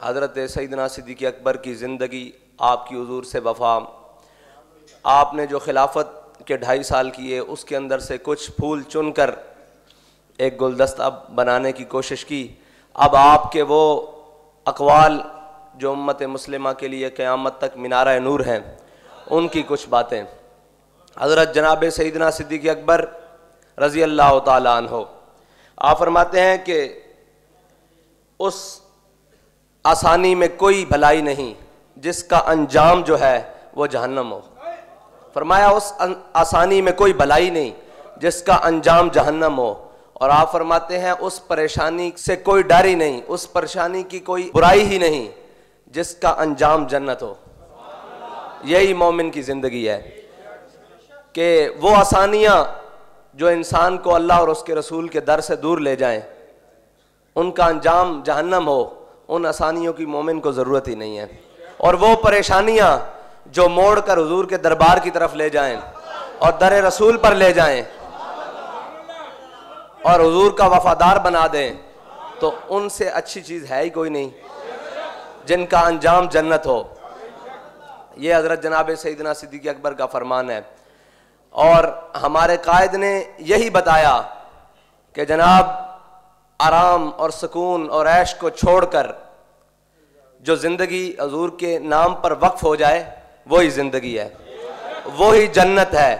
हज़रत सैयदना सिद्दीक़ अकबर की ज़िंदगी, आपकी हुज़ूर से वफ़ा, आपने जो खिलाफत के 2.5 साल किए उसके अंदर से कुछ फूल चुनकर एक गुलदस्ता बनाने की कोशिश की। अब आपके वो अक़वाल जो उम्मत मुस्लिमा के लिए क़यामत तक मिनारा नूर हैं, उनकी कुछ बातें। हज़रत जनाब सैयदना सिद्दीक़ अकबर रज़ी अल्लाह ताला अन्हो आप फरमाते हैं कि उस आसानी में कोई भलाई नहीं जिसका अंजाम जो है वो जहन्नम हो। फरमाया उस आसानी में कोई भलाई नहीं जिसका अंजाम जहन्नम हो। और आप फरमाते हैं उस परेशानी से कोई डर ही नहीं, उस परेशानी की कोई बुराई ही नहीं जिसका अंजाम जन्नत हो। यही मोमिन की ज़िंदगी है कि वो आसानियाँ जो इंसान को अल्लाह और उसके रसूल के दर से दूर ले जाएं, उनका अंजाम जहन्नम हो। उन आसानियों की मोमिन को ज़रूरत ही नहीं है। और वो परेशानियाँ जो मोड़ कर हुजूर के दरबार की तरफ ले जाएं और दर रसूल पर ले जाएं और हुजूर का वफादार बना दें, तो उनसे अच्छी चीज़ है ही कोई नहीं जिनका अंजाम जन्नत हो। ये हज़रत जनाब सैयदना सिद्दीक़ अकबर का फरमान है। और हमारे कायद ने यही बताया कि जनाब आराम और सुकून और ऐश को छोड़कर जो ज़िंदगी हुजूर के नाम पर वक्फ हो जाए वही ज़िंदगी है, वही जन्नत है,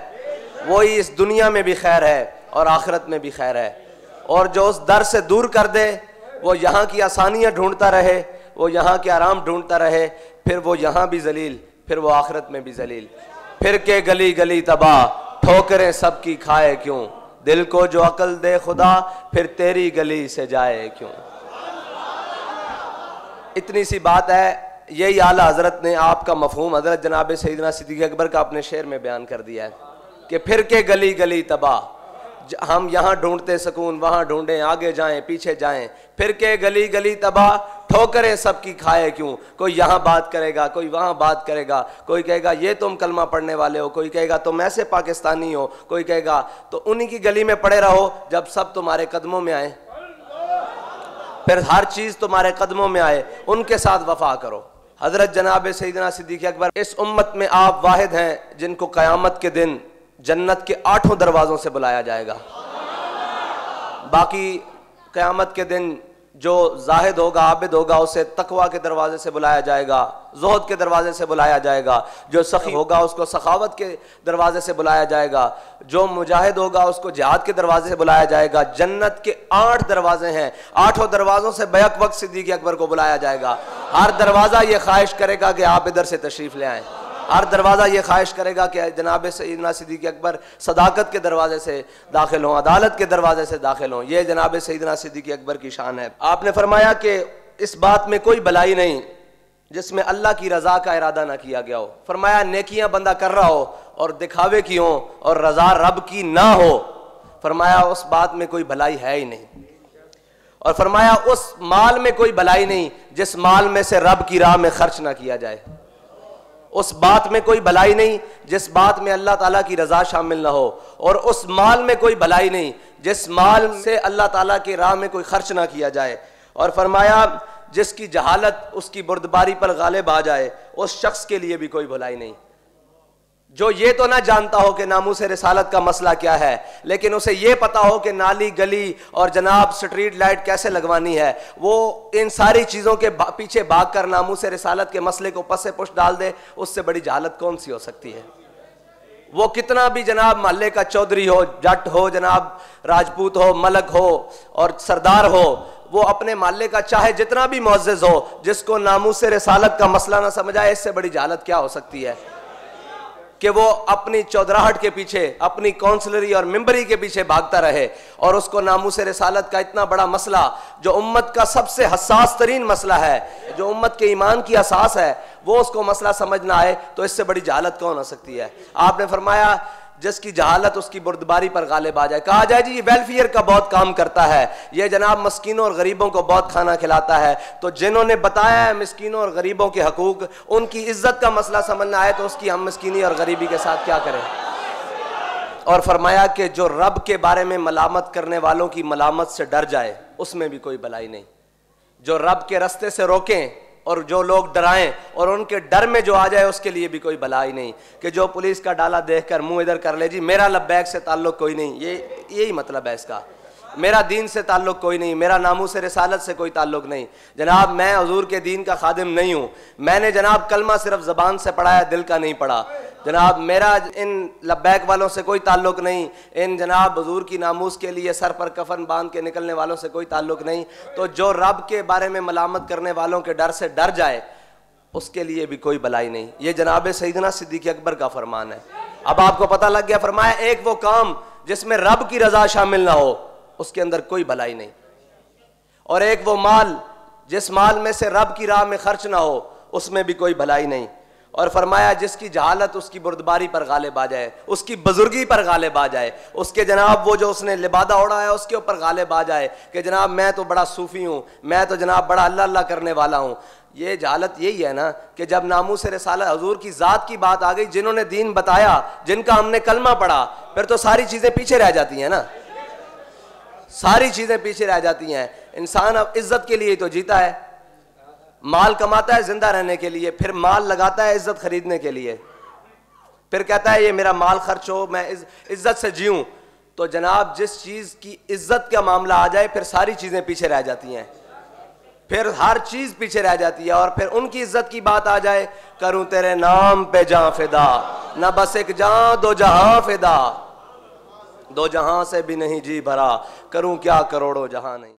वही इस दुनिया में भी खैर है और आखिरत में भी खैर है। और जो उस दर से दूर कर दे, वो यहाँ की आसानियाँ ढूंढता रहे, वो यहाँ के आराम ढूंढता रहे, फिर वो यहाँ भी जलील, फिर वो आखिरत में भी जलील। फिर के गली गली तबाह, ठोकरें सबकी खाए क्यों, दिल को जो अकल दे खुदा, फिर तेरी गली से जाए क्यों। इतनी सी बात है। यही आला हजरत ने आपका मफहूम हजरत जनाब सैयदना सिद्दीक़ अकबर का अपने शेर में बयान कर दिया है कि फिर के गली गली तबाह, हम यहाँ ढूंढते सुकून, वहाँ ढूंढें, आगे जाएं पीछे जाएं, फिर के गली गली तबाह, ठोकरें सबकी खाए क्यों। कोई यहाँ बात करेगा, कोई वहाँ बात करेगा, कोई कहेगा ये तुम कलमा पढ़ने वाले हो, कोई कहेगा तुम ऐसे पाकिस्तानी हो, कोई कहेगा तो उन्हीं की गली में पड़े रहो जब सब तुम्हारे कदमों में आए, फिर हर चीज़ तुम्हारे कदमों में आए, उनके साथ वफा करो। हज़रत जनाब सैयदना सिद्दीक़ अकबर, इस उम्मत में आप वाहिद हैं जिनको क़यामत के दिन जन्नत के 8 दरवाज़ों से बुलाया जाएगा। बाकी क़यामत के दिन जो जाहिद होगा, आबिद होगा, उसे तकवा के दरवाजे से बुलाया जाएगा, ज़ुहद के दरवाजे से बुलाया जाएगा। जो सखी होगा उसको सखावत के दरवाजे से बुलाया जाएगा। जो मुजाहिद होगा उसको जिहाद के दरवाजे से बुलाया जाएगा। जन्नत के 8 दरवाजे हैं, 8 दरवाज़ों से बैक वक्त सिद्दीक़ अकबर को बुलाया जाएगा। हर दरवाज़ा ये ख्वाहिश करेगा कि आप इधर से तशरीफ़ ले आएँ। हर दरवाज़ा ये ख्वाहिश करेगा कि जनाब सैयदना सिद्दीक़ अकबर सदाकत के दरवाजे से दाखिल हों, अदालत के दरवाजे से दाखिल हों। ये जनाब सैयदना सिद्दीक़ अकबर की शान है। आपने फरमाया कि इस बात में कोई भलाई नहीं जिसमें अल्लाह की रज़ा का इरादा ना किया गया हो। फरमाया नेकियां बंदा कर रहा हो और दिखावे की हो और रज़ा रब की ना हो, फरमाया उस बात में कोई भलाई है ही नहीं। और फरमाया उस माल में कोई भलाई नहीं जिस माल में से रब की राह में खर्च ना किया जाए। उस बात में कोई भलाई नहीं जिस बात में अल्लाह ताला की रज़ा शामिल ना हो। और उस माल में कोई भलाई नहीं जिस माल से अल्लाह ताला की राह में कोई खर्च ना किया जाए। और फरमाया जिसकी जहालत उसकी बुर्दबारी पर गालिब आ जाए, उस शख्स के लिए भी कोई भलाई नहीं। जो ये तो ना जानता हो कि नामूस रिसालत का मसला क्या है, लेकिन उसे ये पता हो कि नाली गली और जनाब स्ट्रीट लाइट कैसे लगवानी है, वो इन सारी चीज़ों के पीछे भाग कर नामूस रिसालत के मसले को पसे पुश डाल दे, उससे बड़ी जहालत कौन सी हो सकती है। वो कितना भी जनाब मोहल्ले का चौधरी हो, जट हो, जनाब राजपूत हो, मलक हो और सरदार हो, वो अपने मोहल्ले का चाहे जितना भी मुअज़्ज़िज़ हो, जिसको नामूस रिसालत का मसला ना समझ आए, इससे बड़ी जहालत क्या हो सकती है कि वो अपनी चौधराहट के पीछे, अपनी काउंसलरी और मेंबरी के पीछे भागता रहे और उसको नामूस रिसालत का इतना बड़ा मसला, जो उम्मत का सबसे हसास तरीन मसला है, जो उम्मत के ईमान की असास है, वो उसको मसला समझ ना आए, तो इससे बड़ी जहालत कौन हो सकती है। आपने फरमाया जिसकी जहालत उसकी बुर्दबारी पर गालिब आ जाए। कहा जाए जी ये वेलफेयर का बहुत काम करता है, ये जनाब मस्कीनों और गरीबों को बहुत खाना खिलाता है। तो जिन्होंने बताया है मस्कीनों और गरीबों के हकूक, उनकी इज्जत का मसला समझना आए तो उसकी हम मस्कीनी और गरीबी के साथ क्या करें। और फरमाया कि जो रब के बारे में मलामत करने वालों की मलामत से डर जाए, उसमें भी कोई भलाई नहीं। जो रब के रास्ते से रोकें और जो लोग डराएं और उनके डर में जो आ जाए उसके लिए भी कोई भलाई नहीं, कि जो पुलिस का डाला देखकर मुंह इधर कर ले, जी मेरा लब्बैक से ताल्लुक कोई नहीं, ये यही मतलब है इसका। मेरा दीन से ताल्लुक कोई नहीं, मेरा नामूस रिसालत से कोई ताल्लुक नहीं। जनाब मैं हुजूर के दीन का खादिम नहीं हूँ, मैंने जनाब कलमा सिर्फ ज़बान से पढ़ा है, दिल का नहीं पढ़ा। जनाब मेरा इन लब्बैक वालों से कोई ताल्लुक नहीं, इन जनाब हुजूर की नामूस के लिए सर पर कफन बांध के निकलने वालों से कोई ताल्लुक नहीं। तो जो रब के बारे में मलामत करने वालों के डर से डर जाए उसके लिए भी कोई भलाई नहीं। ये जनाब सैयदना सिद्दीक़ अकबर का फरमान है। अब आपको पता लग गया, फरमाया एक वो काम जिसमें रब की रजा शामिल ना हो उसके अंदर कोई भलाई नहीं, और एक वो माल जिस माल में से रब की राह में खर्च ना हो उसमें भी कोई भलाई नहीं। और फरमाया जिसकी जहालत उसकी बुर्दबारी पर गालिब आ जाए, उसकी बुजुर्गी पर गालिब आ जाए, उसके जनाब वो जो उसने लिबादा ओढ़ा है उसके ऊपर गालिब आ जाए कि जनाब मैं तो बड़ा सूफी हूँ, मैं तो जनाब बड़ा अल्लाह अल्लाह करने वाला हूँ। ये जहालत यही है ना कि जब नामूस रिसालत हुजूर की ज़ात की बात आ गई, जिन्होंने दीन बताया, जिनका हमने कलमा पढ़ा, फिर तो सारी चीज़ें पीछे रह जाती हैं ना, सारी चीज़ें पीछे रह जाती हैं। इंसान अब इज्जत के लिए तो जीता है, माल कमाता है जिंदा रहने के लिए, फिर माल लगाता है इज्जत खरीदने के लिए, फिर कहता है ये मेरा माल खर्च हो, मैं इज्जत से जीऊं। तो जनाब जिस चीज की इज्जत का मामला आ जाए फिर सारी चीजें पीछे रह जाती हैं, फिर हर चीज पीछे रह जाती है। और फिर उनकी इज्जत की बात आ जाए, करूं तेरे नाम पे जां फिदा, न बस एक जां दो जहां फिदा, दो जहां से भी नहीं जी भरा, करूं क्या करोड़ों जहां नहीं।